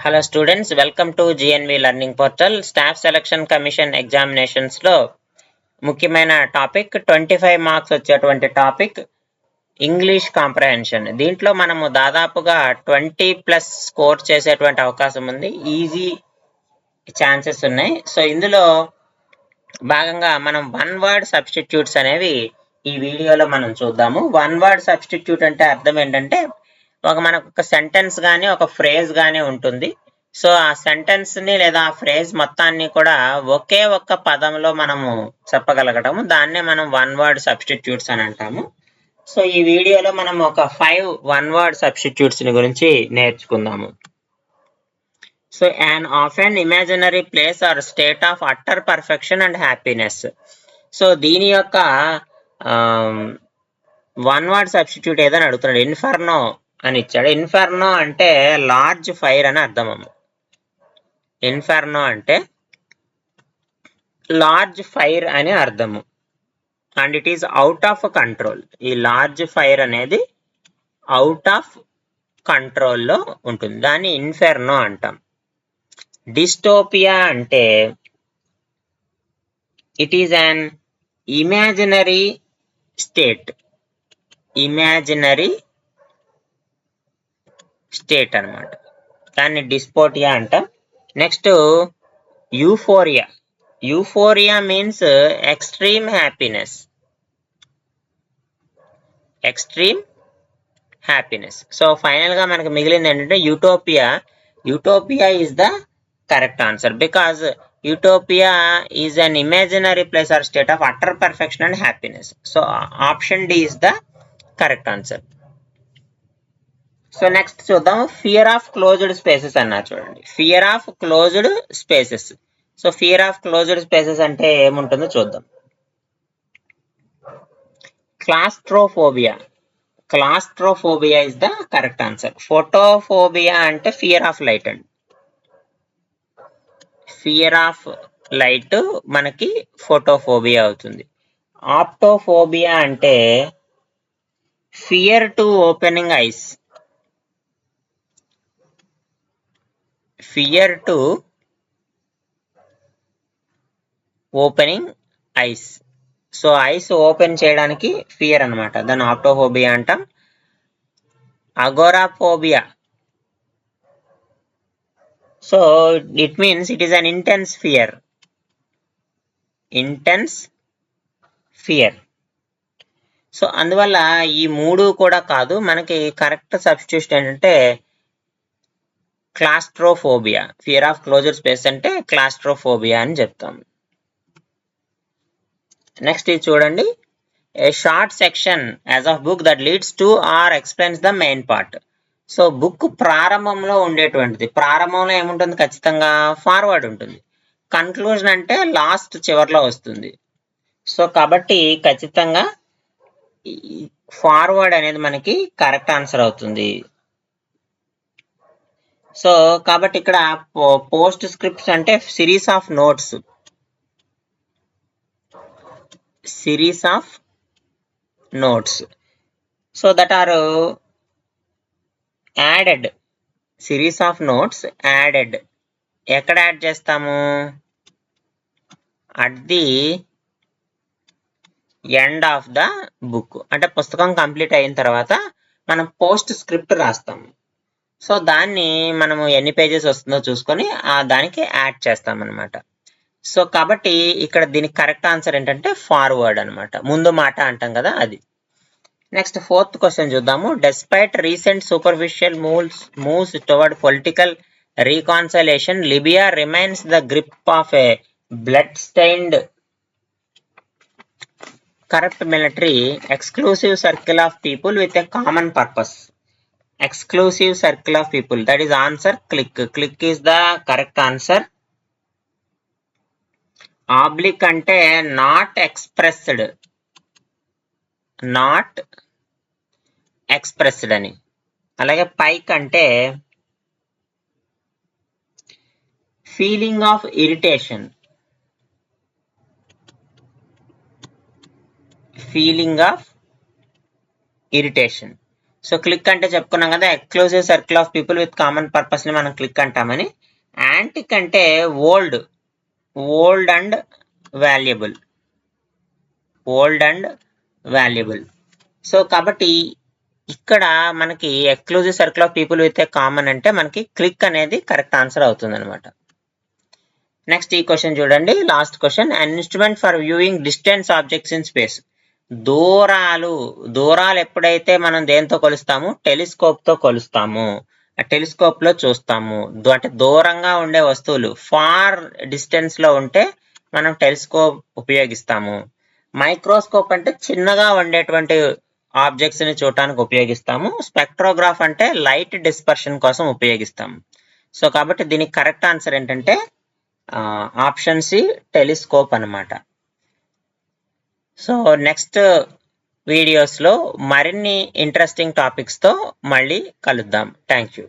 Hello students, welcome to GNV Learning Portal. Staff Selection Commission Examinations లో ముఖ్యమైన topic 25 marks వచ్చేటువంటి topic English comprehension. దీంట్లో మనము దాదాపుగా 20+ స్కోర్ చేసేటువంటి అవకాశం ఉంది. ఈజీ ఛాన్సెస్ ఉన్నాయి. సో ఇందులో భాగంగా మనం వన్ వర్డ్ సబ్స్టిట్యూట్స్ అనేవి ఈ వీడియోలో మనం చూద్దాము. వన్ వర్డ్ సబ్స్టిట్యూట్ అంటే అర్థం ఏంటంటే మనకు ఒక సెంటెన్స్ కానీ ఒక ఫ్రేజ్ కానీ ఉంటుంది. సో ఆ సెంటెన్స్ ని లేదా ఆ ఫ్రేజ్ మొత్తాన్ని కూడా ఒకే ఒక్క పదంలో మనము చెప్పగలగటము, దాన్నే మనం వన్ వర్డ్ సబ్స్టిట్యూట్స్ అని అంటాము. సో ఈ వీడియోలో మనం ఒక 5 వన్ వర్డ్ సబ్స్టిట్యూట్స్ ని గురించి నేర్చుకుందాము. So an often imaginary place or state of utter perfection and happiness. So దీని యొక్క వన్ వర్డ్ సబ్స్టిట్యూట్ ఏదని అడుగుతున్నాడు. ఇన్ఫర్నో అని ఇచ్చాడు. ఇన్ఫర్నో అంటే లార్జ్ ఫైర్ అని అర్థం. ఇన్ఫర్నో అంటే లార్జ్ ఫైర్ అని అర్థము. And it is out of control. ఈ లార్జ్ ఫైర్ అనేది అవుట్ ఆఫ్ కంట్రోల్లో ఉంటుంది, దాన్ని ఇన్ఫెర్నో అంటాం. డిస్టోపియా అంటే it is an imaginary state. Imaginary state అన్నమాట, దాన్ని డిస్పోటియా అంటాం. Next euphoria. Euphoria means extreme happiness. Extreme happiness. So final గా మనకు మిగిలింది ఏంటంటే utopia. Utopia is the correct answer because utopia is an imaginary place or state of utter perfection and happiness. So option D is the correct answer. So next చూద్దాం. Fear of closed spaces అన్నారు చూడండి. Fear of closed spaces. So fear of closed spaces అంటే ఏముంటుందో చూద్దాం. Claustrophobia. Claustrophobia is the correct answer. Photophobia అంటే fear of light అండి. Fear of light మనకి photophobia అవుతుంది. ఆప్టోఫోబియా అంటే fear to opening ice. Fear to opening ice. So eyes open చేయడానికి fear అనమాట, దాన్ని ఆప్టోఫోబియా అంటాం. Agoraphobia. So it means it is an intense fear. Intense fear. So అందువల్ల ఈ మూడు కూడా కాదు, మనకి కరెక్ట్ సబ్స్టిట్యూషన్ ఏంటంటే claustrophobia. Fear of closed space అంటే క్లాస్ట్రోఫోబియా అని చెప్తాం. నెక్స్ట్ ఇది చూడండి. A short section as of book that leads to or explains the main part. So book ప్రారంభంలో ఉండేటువంటిది. ప్రారంభంలో ఏముంటుంది? ఖచ్చితంగా ఫార్వర్డ్ ఉంటుంది. కన్క్లూజన్ అంటే లాస్ట్ చివర్లో వస్తుంది. సో కాబట్టి ఖచ్చితంగా ఫార్వర్డ్ అనేది మనకి కరెక్ట్ ఆన్సర్ అవుతుంది. సో కాబట్టి ఇక్కడ పోస్ట్ స్క్రిప్ట్స్ అంటే series of notes. Series of notes. So that are added. Series of notes added. ఎక్కడ యాడ్ చేస్తాము? At the end of the book. అంటే పుస్తకం కంప్లీట్ అయిన తర్వాత మనం పోస్ట్ స్క్రిప్ట్ రాస్తాము. సో దాన్ని మనము ఎన్ని పేజెస్ వస్తుందో చూసుకొని దానికి యాడ్ చేస్తాం అనమాట. సో కాబట్టి ఇక్కడ దీనికి కరెక్ట్ ఆన్సర్ ఏంటంటే ఫార్వర్డ్ అనమాట, ముందు మాట అంటాం కదా అది. నెక్స్ట్ ఫోర్త్ క్వశ్చన్ చూద్దాము. Despite recent superficial moves towards political reconciliation, Libya remains the grip of A blood stained corrupt military exclusive circle of people with a common purpose. Exclusive circle of people, that is answer click. Click is the correct answer. Oblique ante not expressed. Not expressed అని. అలాగే పైక్ అంటే feeling of irritation. Feeling of irritation. So click అంటే చెప్పుకున్నాం కదా, exclusive circle of people with common purpose ని మనం click అంటామని. Antique అంటే old and valuable. So కాబట్టి ఇక్కడ మనకి exclusive circle of people with a common అంటే మనకి క్లిక్ అనేది కరెక్ట్ ఆన్సర్ అవుతుంది అనమాట. నెక్స్ట్ ఈ క్వశ్చన్ చూడండి, last question. An instrument for viewing distance objects in space. దూరాలు ఎప్పుడైతే మనం దేంతో కొలుస్తాము, టెలిస్కోప్ తో కొలుస్తాము. ఆ టెలిస్కోప్ లో చూస్తాము. అంటే దూరంగా ఉండే వస్తువులు ఫార్ డిస్టెన్స్ లో ఉంటే మనం టెలిస్కోప్ ఉపయోగిస్తాము. మైక్రోస్కోప్ అంటే చిన్నగా ఉండేటువంటి ఆబ్జెక్ట్స్ ని చూడటానికి ఉపయోగిస్తాము. స్పెక్ట్రోగ్రాఫ్ అంటే లైట్ డిస్పర్షన్ కోసం ఉపయోగిస్తాము. సో కాబట్టి దీనికి కరెక్ట్ ఆన్సర్ ఏంటంటే ఆప్షన్ సి, టెలిస్కోప్ అన్నమాట. సో నెక్స్ట్ వీడియోస్లో మరిన్ని ఇంట్రెస్టింగ్ టాపిక్స్తో మళ్ళీ కలుద్దాం. Thank you.